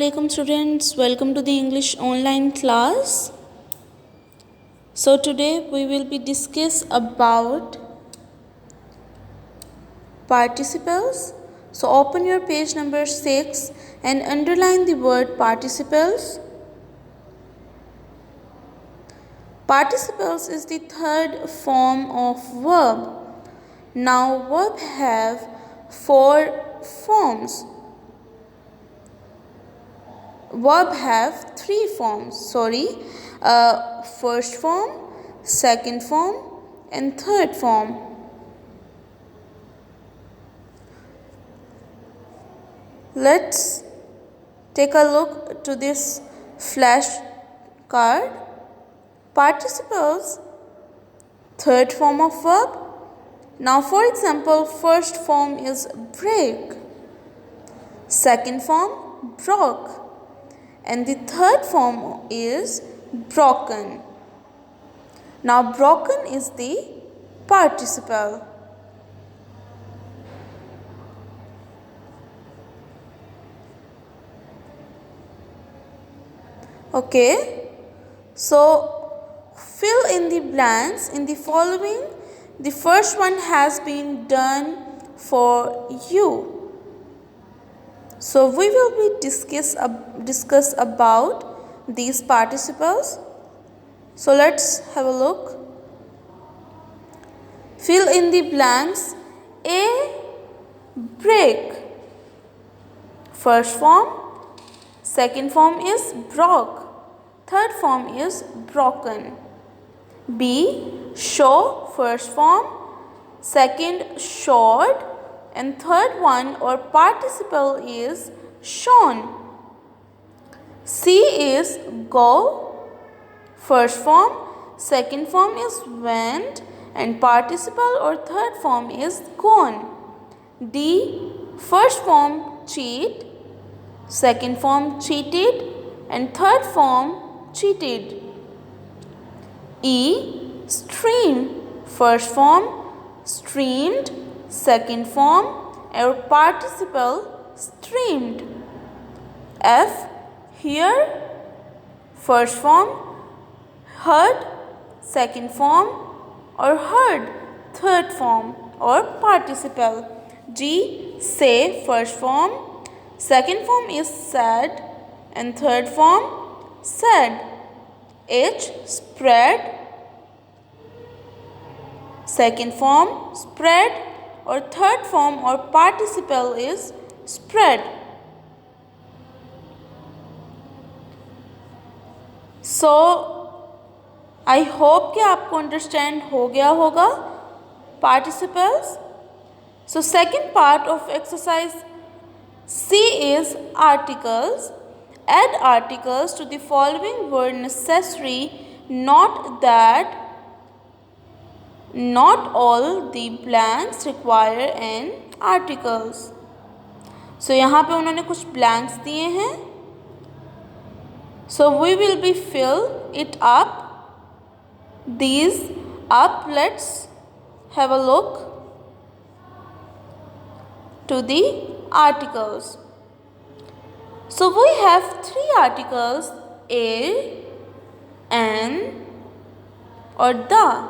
alaikum students, welcome to the English online class. So today we will be discuss about participles. So open your page number 6 and underline the word participles. Participles is the third form of verb. Now verb have 4 forms. Verb have 3 forms, first form, second form and third form. Let's take a look to this flash card. Participles, third form of verb. Now for example, first form is break, second form broke, and the third form is broken. Now broken is the participle. Okay, so fill in the blanks in the following. The first one has been done for you. So we will be discuss about these participles. So let's have a look. Fill in the blanks. A break, first form, second form is broke, third form is broken. B show, first form, second showed, and third one or participle is shown. C is go, first form, second form is went, and participle or third form is gone. D first form cheat, second form cheated, and third form cheated. E stream, first form streamed, second form or participle streamed. F hear, first form heard, second form or heard, third form or participle. G say, first form, second form is said, and third form said. H spread, second form spread, or third form or participle is spread. So I hope कि आपको understand हो गया होगा participles. So second part of exercise C is articles. Add articles to the following where necessary. Note that not all the blanks require an articles. So यहाँ पे उन्होंने कुछ blanks दिए हैं. So we will be fill it up. These up. Let's have a look to the articles. So we have 3 articles, a, an or the.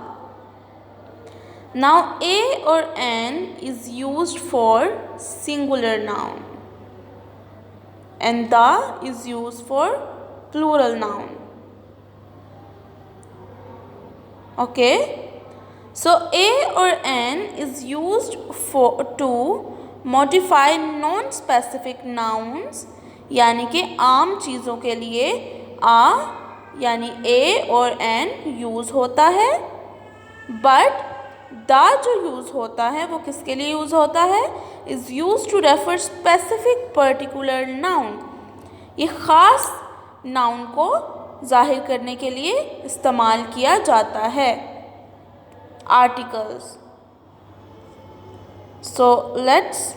Now a or an is used for singular noun and the is used for plural noun. Okay, so a or an is used to modify non-specific nouns, यानी कि आम चीज़ों के लिए आ यानी ए और N use होता है, बट दा जो यूज़ होता है वो किसके लिए यूज़ होता है? Is use to refer specific particular noun. ये ख़ास नाउन को जाहिर करने के लिए इस्तेमाल किया जाता है. Articles. So let's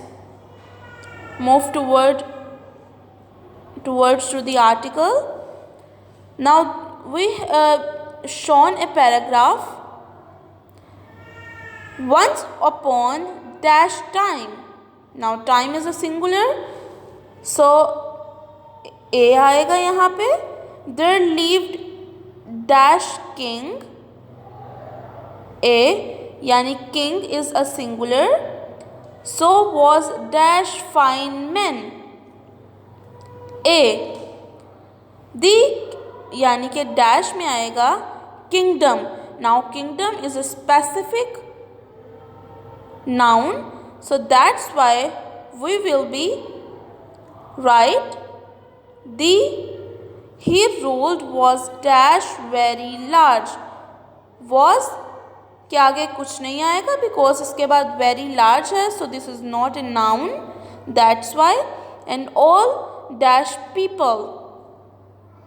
move towards to the article. Now we shown a paragraph. Once upon dash time. Now time is a singular, so a आएगा यहाँ पे। There lived dash king, a यानी king is a singular, so was dash fine man. A the यानी कि dash में आएगा kingdom. Now kingdom is a specific noun, so that's why we will be right the he ruled was dash very large। was के आगे कुछ नहीं आएगा because इसके बाद very large है, so this is not a noun, that's why। and all dash people,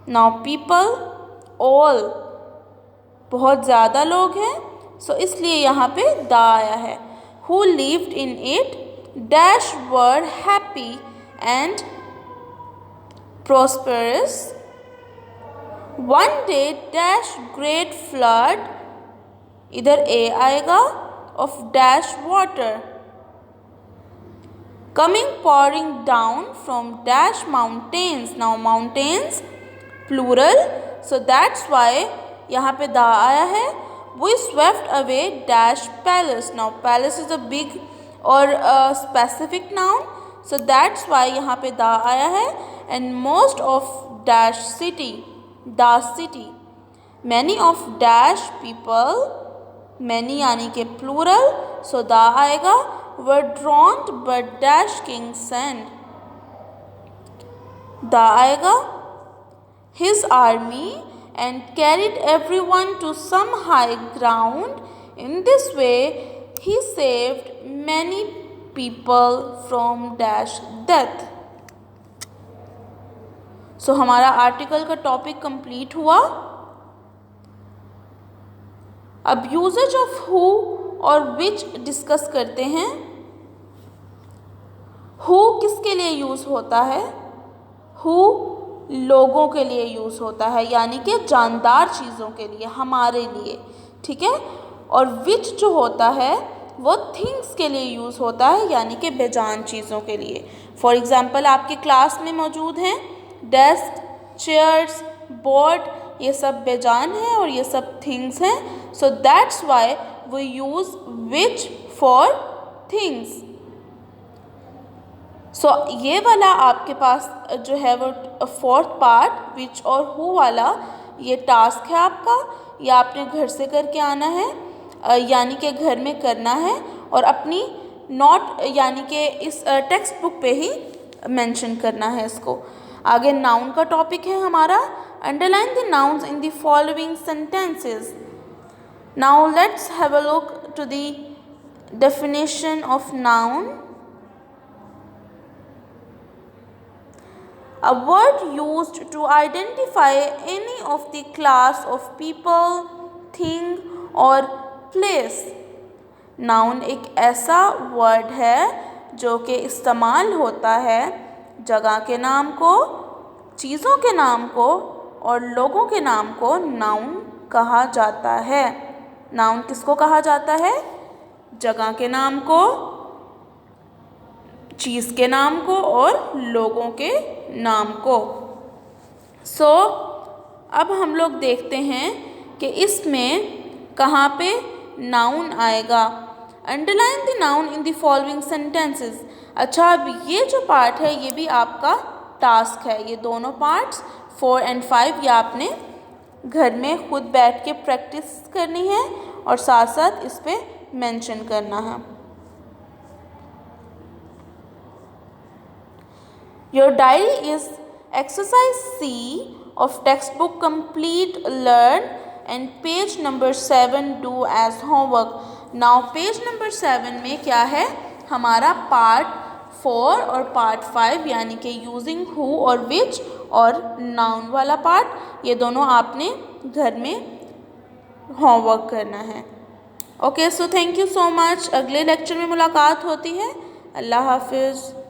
now people all बहुत ज़्यादा लोग हैं, so इसलिए यहाँ पे दा आया है। who lived in it dash were happy and prosperous। one day dash great flood, इधर ए आएगा, of dash water coming pouring down from dash mountains। now mountains plural, so that's why यहाँ पे दा आया है। We swept away dash palace। now palace is a big or a specific noun, so that's why यहाँ पे दा आया है। and most of dash city, the city, many of dash people, many यानी के plural, so दा आएगा, were drowned but dash king sent, दा आएगा, his army and carried everyone to some high ground। in this way he saved many people from dash death। so हमारा article का topic complete हुआ। अब usage of who और विच discuss करते हैं। Who किसके लिए यूज होता है? हु लोगों के लिए यूज़ होता है, यानी कि जानदार चीज़ों के लिए, हमारे लिए, ठीक है। और विच जो होता है वो थिंग्स के लिए यूज़ होता है, यानी कि बेजान चीज़ों के लिए। फॉर एग्ज़ाम्पल आपके क्लास में मौजूद हैं डेस्क, चेयर्स, बोर्ड, ये सब बेजान हैं और ये सब थिंग्स हैं। So that's why we use which for things. So ये वाला आपके पास जो है वो फोर्थ पार्ट विच और हु वाला ये टास्क है आपका, ये आपने घर से करके आना है, यानी कि घर में करना है और अपनी नोट यानी कि इस टेक्स्ट बुक पे ही मेंशन करना है इसको। आगे नाउन का टॉपिक है हमारा। Underline the nouns in the following sentences. Now let's have a look to the definition of noun. A word used to identify any of the class of people, thing or place। Noun एक ऐसा word है जो कि इस्तेमाल होता है जगह के नाम को, चीज़ों के नाम को और लोगों के नाम को नाउन कहा जाता है। नाउन किसको कहा जाता है? जगह के नाम को, चीज़ के नाम को और लोगों के नाम को। सो अब हम लोग देखते हैं कि इसमें कहाँ पे नाउन आएगा। Underline the noun in the following sentences. अच्छा, अब ये जो पार्ट है ये भी आपका टास्क है। ये दोनों पार्ट्स 4 और 5 ये आपने घर में खुद बैठ के प्रैक्टिस करनी है और साथ साथ इस पे मेंशन करना है। Your diary is exercise C of textbook complete learn and page number 7 do as homework। Now page number 7 में क्या है? हमारा पार्ट 4 और पार्ट 5 यानी कि यूजिंग हु और विच और नाउन वाला पार्ट, ये दोनों आपने घर में होमवर्क करना है। Okay, so thank you so much. अगले लेक्चर में मुलाकात होती है। अल्लाह हाफिज़।